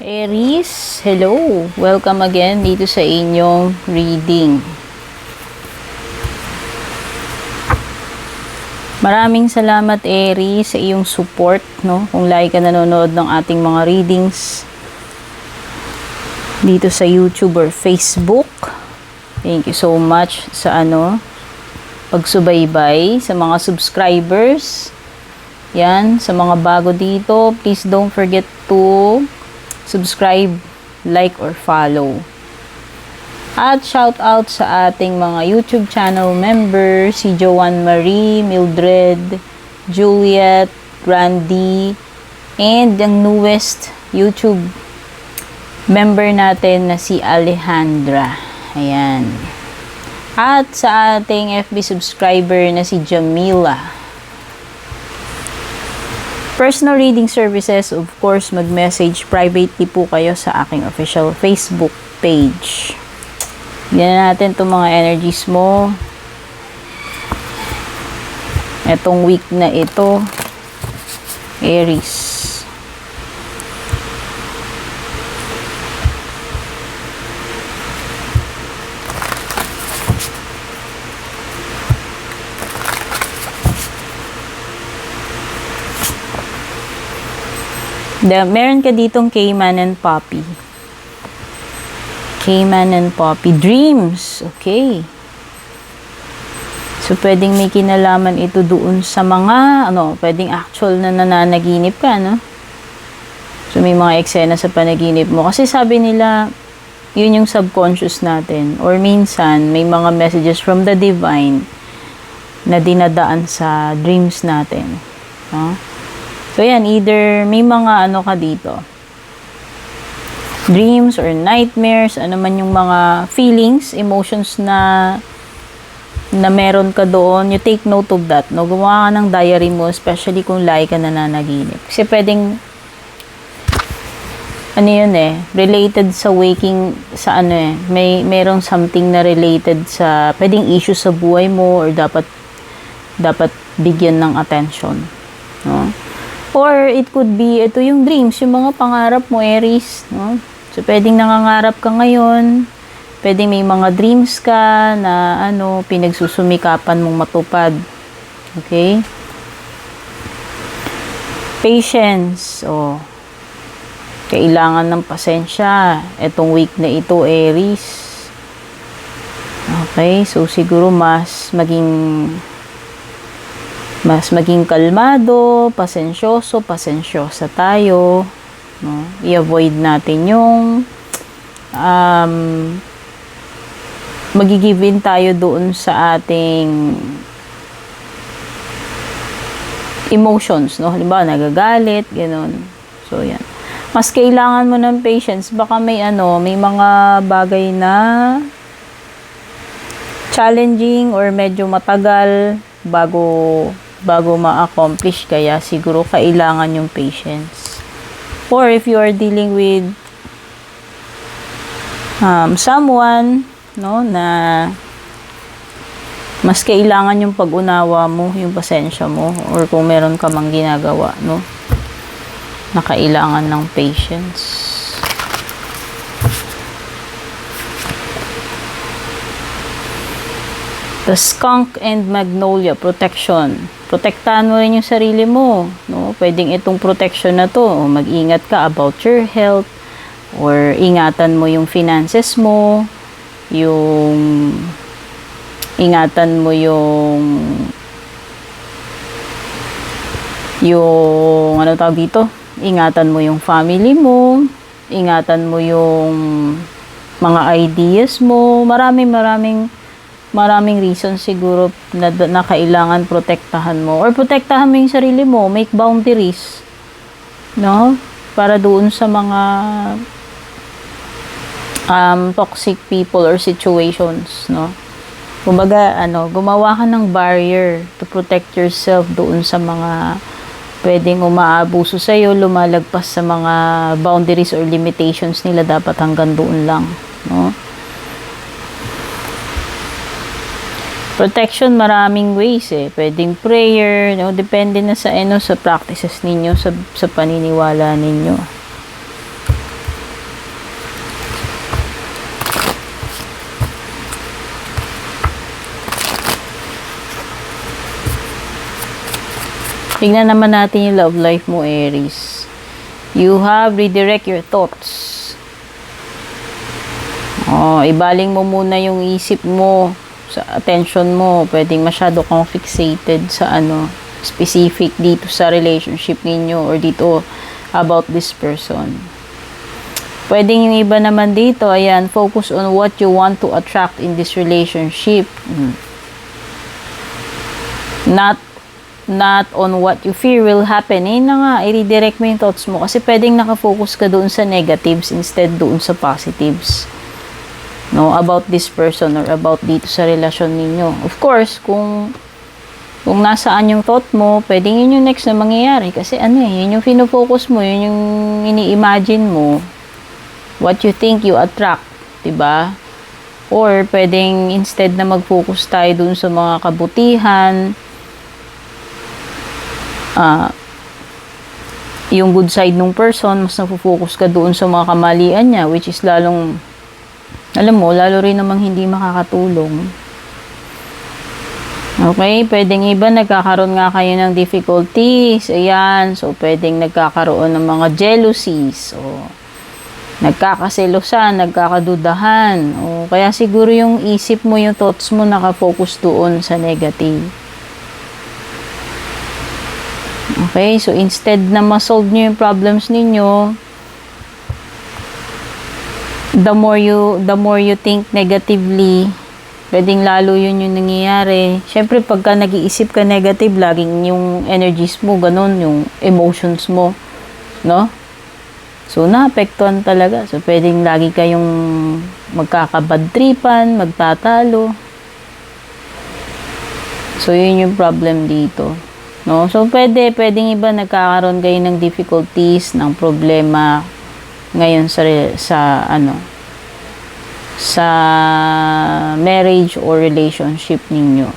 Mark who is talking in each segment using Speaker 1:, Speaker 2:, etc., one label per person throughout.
Speaker 1: Aries, hello! Welcome again dito sa inyong reading. Maraming salamat Aries sa iyong support, no? Kung lagi ka nanonood ng ating mga readings dito sa YouTube or Facebook. Thank you so much sa pagsubaybay sa mga subscribers. Yan, sa mga bago dito, please don't forget to subscribe, like, or follow. At shout out sa ating mga YouTube channel members, si Joanne Marie, Mildred, Juliet, Randy, and ang newest YouTube member natin na si Alejandra. Ayan. At sa ating FB subscriber na si Jamila. Personal reading services, of course, mag-message privately po kayo sa aking official Facebook page. Bigyan natin itong mga energies mo. Etong week na ito, Aries. Meron ka ditong Cayman and Poppy. Cayman and Poppy. Dreams. Okay. So, pwedeng may kinalaman ito doon sa mga, pwedeng actual na nananaginip ka, no? So, may mga eksena sa panaginip mo. Kasi sabi nila, yun yung subconscious natin. Or minsan, may mga messages from the divine na dinadaan sa dreams natin. No? So, yan, either may mga ka dito. Dreams or nightmares, ano man yung mga feelings, emotions na meron ka doon, you take note of that, no? Gumawa ka ng diary mo, especially kung lagi ka nananaginip. Kasi pwedeng, related sa waking, merong something na related sa, pwedeng issue sa buhay mo, or dapat bigyan ng attention, no? Or it could be, ito yung dreams, yung mga pangarap mo, Aries, no? So, pwedeng nangangarap ka ngayon, pwedeng may mga dreams ka na, pinagsusumikapan mong matupad. Okay? Patience, kailangan ng pasensya, etong week na ito, Aries. Okay? So, siguro mas maging kalmado, pasensyosa tayo, no? I-avoid natin yung magigivin tayo doon sa ating emotions, no? Halimbawa, nagagalit, gano'n. So, yan. Mas kailangan mo ng patience. Baka may mga bagay na challenging or medyo matagal bago ma-accomplish, kaya siguro kailangan yung patience. Or if you are dealing with someone, no, na mas kailangan yung pag-unawa mo, yung pasensya mo, or kung meron ka mang ginagawa, no, na kailangan ng patience. The Skunk and Magnolia, protection. Protektahan mo rin yung sarili mo, no? Pwedeng itong protection na to, mag-ingat ka about your health, or ingatan mo yung finances mo, ingatan mo yung ingatan mo yung family mo, ingatan mo yung mga ideas mo, maraming reason siguro na kailangan protektahan mo. Or protektahan mo yung sarili mo. Make boundaries. No? Para doon sa mga toxic people or situations. No? Kumbaga, gumawa ka ng barrier to protect yourself doon sa mga pwedeng umaabuso sa'yo, lumalagpas sa mga boundaries or limitations nila. Dapat hanggang doon lang. No? Protection, maraming ways Pwedeng prayer, no? Depende na sa practices ninyo, sa paniniwala ninyo. Tingnan naman natin yung love life mo, Aries. You have redirect your thoughts. Ibaling mo muna yung isip mo sa attention mo. Pwedeng masyado kang fixated sa specific dito sa relationship ninyo or dito about this person. Pwedeng yung iba naman dito, ayan, focus on what you want to attract in this relationship. Not on what you fear will happen. I-redirect mo yung thoughts mo kasi pwedeng nakafocus ka doon sa negatives instead doon sa positives. About this person or about dito sa relasyon ninyo. Of course, kung nasaan yung thought mo, pwedeng yun yung next na mangyayari. Kasi yun yung fino-focus mo, yun yung ini-imagine mo. What you think you attract, diba? Or pwedeng instead na mag-focus tayo dun sa mga kabutihan, yung good side ng person, mas nafo-focus ka doon sa mga kamalian niya, which is lalong, lalo rin namang hindi makakatulong. Okay, pwedeng iba nagkakaroon nga kayo ng difficulties. Ayan, so pwedeng nagkakaroon ng mga jealousies. Nagkakaselosan, nagkakadudahan. Kaya siguro yung isip mo, yung thoughts mo nakafocus doon sa negative. Okay, so instead na ma-solve nyo yung problems ninyo, the more you think negatively, pwedeng lalo yun yung nangyayari. Syempre, pagka nag-iisip ka negative, laging yung energies mo, ganun, yung emotions mo, no? So, naapektuhan talaga. So, pwedeng lagi kayong magkakabadtripan, magtatalo. So, yun yung problem dito. No? So, pwedeng iba nagkakaroon kayo ng difficulties, ng problema ngayon sa marriage or relationship ninyo.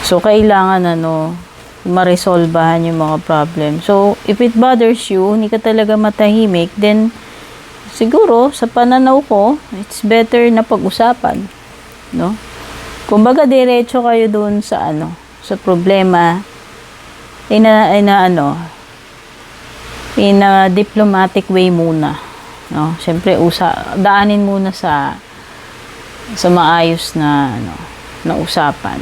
Speaker 1: So, kailangan maresolbahan yung mga problem. So, if it bothers you, hindi ka talaga matahimik, then siguro, sa pananaw ko, it's better na pag-usapan. No? Kumbaga, diretso kayo doon sa sa problema in a diplomatic way muna. No? Siyempre, daanin muna sa maayos na usapan.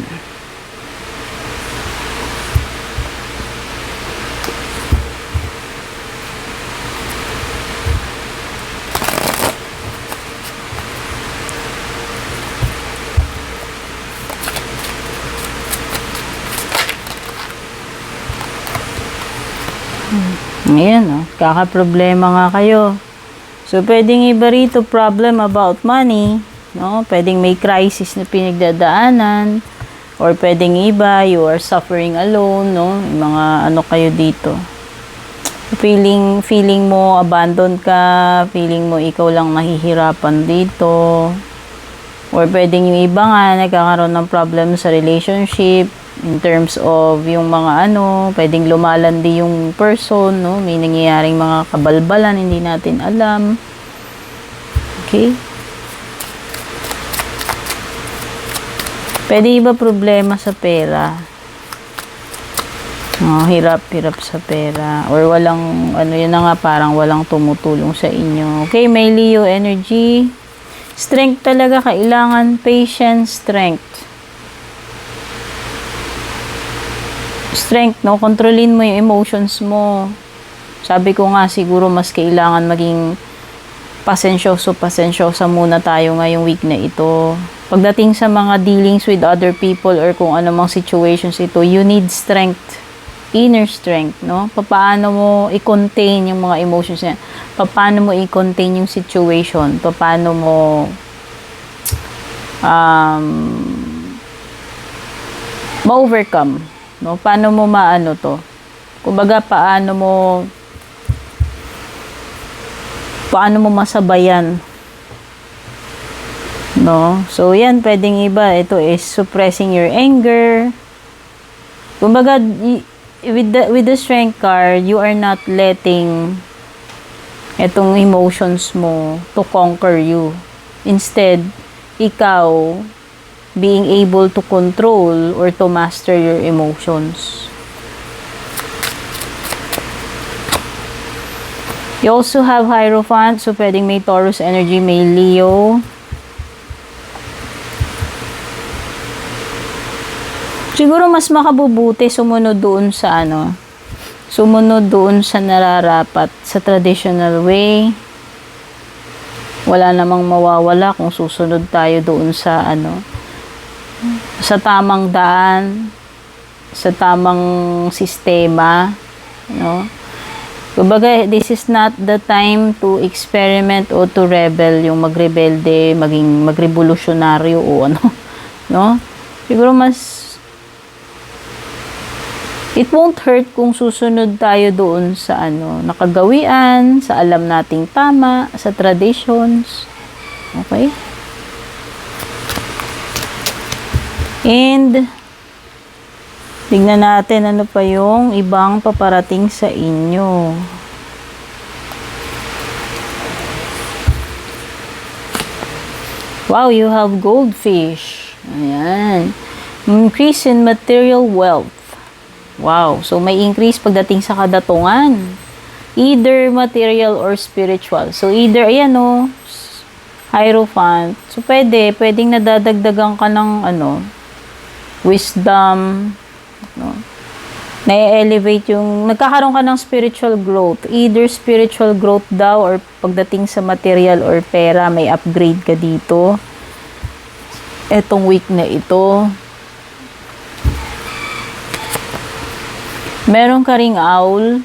Speaker 1: Ayan, kakaproblema nga kayo. So, pwedeng iba rito problem about money, no? Pwedeng may crisis na pinagdadaanan, or pwedeng iba, you are suffering alone, no? Yung mga kayo dito. Feeling mo, abandoned ka, feeling mo ikaw lang nahihirapan dito. Or pwedeng yung iba nga, nagkakaroon ng problem sa relationship, in terms of yung mga pwedeng lumalandi yung person, no? May nangyayaring mga kabalbalan, hindi natin alam. Okay? Pwede iba problema sa pera. Hirap sa pera. Or walang, yun na nga, parang walang tumutulong sa inyo. Okay, may Leo energy. Strength talaga, kailangan patience, strength. Strength, no? Kontrolin mo yung emotions mo. Sabi ko nga, siguro mas kailangan maging pasensyosa muna tayo ngayong week na ito. Pagdating sa mga dealings with other people or kung anumang situations ito, you need strength. Inner strength, no? Paano mo i-contain yung mga emotions niya? Paano mo i-contain yung situation? Paano mo ma-overcome? No, paano mo to? Kumbaga, paano mo masabayan? No? So, yan, pwedeng iba. Ito is suppressing your anger. Kumbaga, with the strength card, you are not letting itong emotions mo to conquer you. Instead, ikaw, being able to control or to master your emotions. You also have Hierophant, so pwedeng may Taurus energy, may Leo. Siguro mas makabubuti sumunod doon sa sumunod doon sa nararapat, sa traditional way. Wala namang mawawala kung susunod tayo doon sa sa tamang daan, sa tamang sistema, Kumbaga, this is not the time to experiment o to rebel, yung magrebelde, magrevolusyonaryo o no? Siguro it won't hurt kung susunod tayo doon sa nakagawian, sa alam nating tama, sa traditions. Okay? And tingnan natin ano pa yung ibang paparating sa inyo. Wow, you have goldfish. Ayan. Increase in material wealth. Wow, so may increase pagdating sa kadatungan. Either material or spiritual. So either, ayan Hierophant. So pwedeng nadadagdagan ka ng wisdom, na-elevate nagkakaroon ka ng spiritual growth. Either spiritual growth daw or pagdating sa material or pera, may upgrade ka dito. Etong week na ito. Meron ka ring owl.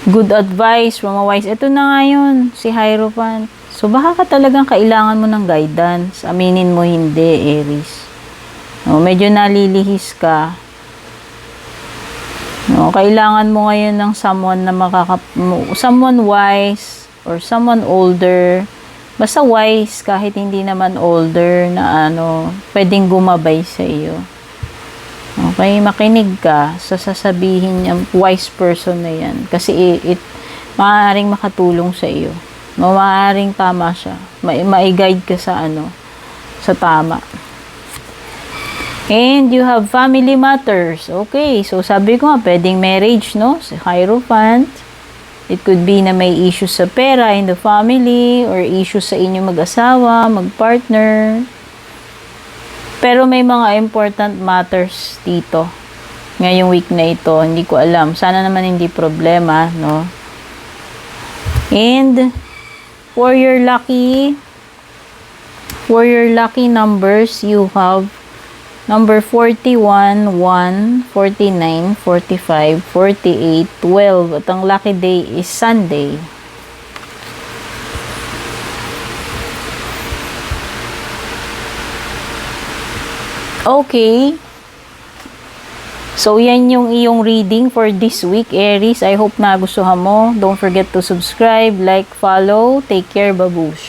Speaker 1: Good advice from a wise. Ito na nga yun, si Hierophant. So baka ka talagang kailangan mo ng guidance. Aminin mo hindi, Aries. Medyo nalilihis ka. Kailangan mo ngayon ng someone na someone wise or someone older. Basta wise kahit hindi naman older na pwedeng gumabay sa iyo. Okay, makinig ka sa sasabihin niyang wise person na yan. Kasi maaaring makatulong sa iyo. Maaaring tama siya. Mai-guide ka sa sa tama. And you have family matters. Okay, so sabi ko nga, pwedeng marriage, si Hierophant. It could be na may issues sa pera in the family or issues sa inyo mag-asawa, mag-partner. Pero may mga important matters dito. Ngayong week na ito, hindi ko alam. Sana naman hindi problema, And for your lucky numbers, you have number 41, 1, 49, 45, 48, 12. At ang lucky day is Sunday. Okay. So, yan yung iyong reading for this week, Aries. I hope na gustuhan mo. Don't forget to subscribe, like, follow. Take care, babush.